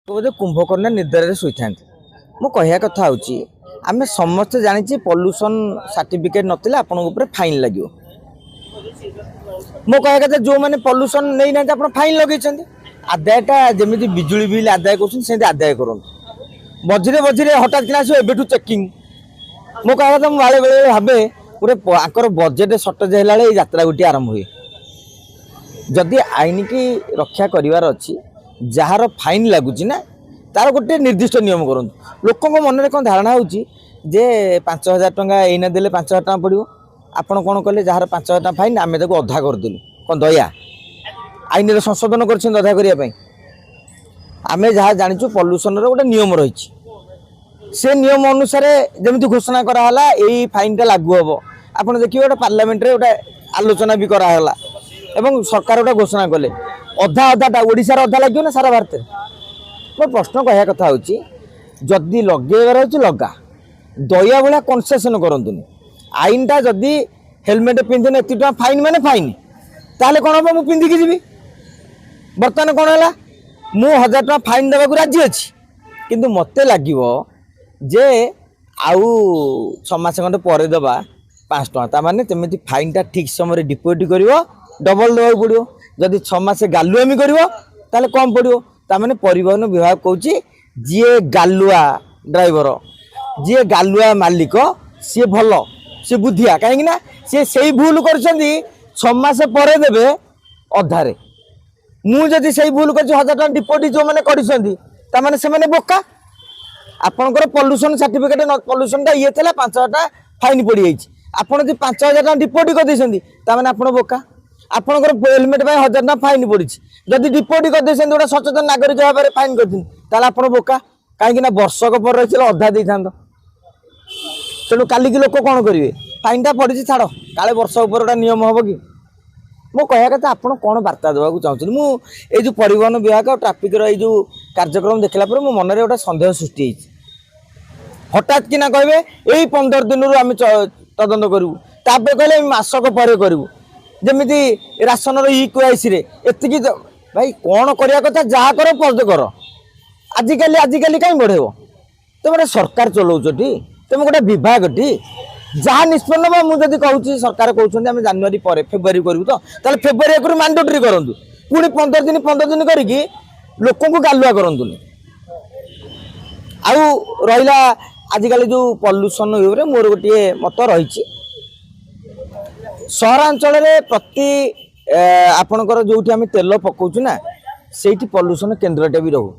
बोधे कुंभकर्ण निद्रा शुई था मो कह कथा हूँ आम समस्ते जानी पॉल्यूशन सर्टिफिकेट नथिले आपन फाइन लगे मो कह कथा जो मैंने पॉल्यूशन नहीं ना आप फाइन लगे आदायटा जमी बिजुली बिल आदाय कर आदाय करूँ मझे मझे हठात कि आसो चेकिंग मो कह कथा बेले बेले भावे पूरे आकर बजेट सर्टेज है यात्रा गोटे आरंभ हुए जदि आईन की रक्षा करार अच्छी जार फाइन लगुच ना तार गोटे निर्दिष्ट नियम करूँ लोक मन में कौन धारणा होची जे 5,000 टंका एना देले 5,000 टंका पड़ो आपण कौन कले जार 5,000 टंका फाइन आम अधा करदेलु कौन दया आईन संशोधन कर अधा करने आम जहाँ जाचु पॉल्यूशन गोटे नियम रही से नियम अनुसार जमी घोषणा कराला यही फाइन टा लागू हम आप देखिए गोटे पार्लियामेंट गोटे आलोचना भी कराला एवं सरकार गोटे घोषणा कले अधा अधाटा ओडिशार अधा लगे ना सारा भारत मो प्रश्न कह कथा हूँ जदि लगेबार हो लगा दया भाया कनसेसन करतुनि आईनटा जदि हेलमेट पिंधने एत टाँग फाइन माने फाइन ताले कौन हम मुझे पिंधिकी जी बर्तमान कौन है मु 1,000 टका फाइन देवाक राजी अच्छी किंतु मत लगे जे आउ 6 मास खंडे पर देवा 5 टका ताने तेमती फाइन टा ठीक समय डिपोजिट कर डबल देवाक पड़ो जदि 6 मास गालुआमी कर कम पड़ो ताने परिवहन विभाग कहूँ जी गालुआ ड्राइवर जी गालुआ मालिक सी भल सी बुद्धिया कहीं सी से भूल कर 6 मास पर देवे अधारे मुझे से भूल कर 1,000 टका डिपोजिट जो मैंने कर से बोका आपंकर पॉल्यूशन सर्टिफिकेट पॉल्यूशन ये 5,000 टका फाइन पड़ जाइए आपड़ जो 5,000 टका डिपोजिट कर आप बोका आपंकर हेलमेट 1,000 टका फाइन पड़ी जदि डिपोजिट कर गोटे सचेतन नागरिक भाव में फाइन कर बोका कहीं वर्षक पर रही अधा दे था तेणु काली लोक कौन करेंगे फाइनटा पड़ी छाड़ काले वर्ष ऊपर गोटा नियम हम कि मो कह कथा आप कौन बार्ता देवाक चाहूँ मुझे जो परिवहन विभाग और ट्राफिक जो कार्यक्रम देखला मो मन में गोटे सन्देह सृष्टि हठात कि कहे यही 15 दिन आम तदंत करूँ कहले मसक पर करूँ जमी राशन ईक्वाइस एति भाई कौन करवा कथा जहाँ कर पद कर आजिकल कहीं बढ़ेब तुम गोटे सरकार चलाउछ तुम गोटे विभाग टी जहाँ निष्पन्न मुझे कहूँ सरकार कहते हैं जनवरी पर फेब्रुआरी करूँ तो फेब्रुआरी करूँ मैंडेटरी करूँ पुणी 15 दिन करके लोक गालुआ करूँ आउ रहा आजिकल जो पॉल्यूशन मोर गोटे मत रही सहरांचल प्रति आपणकर जो तेल पकाउछु ना से पॉल्यूशन केन्द्रटे भी रहू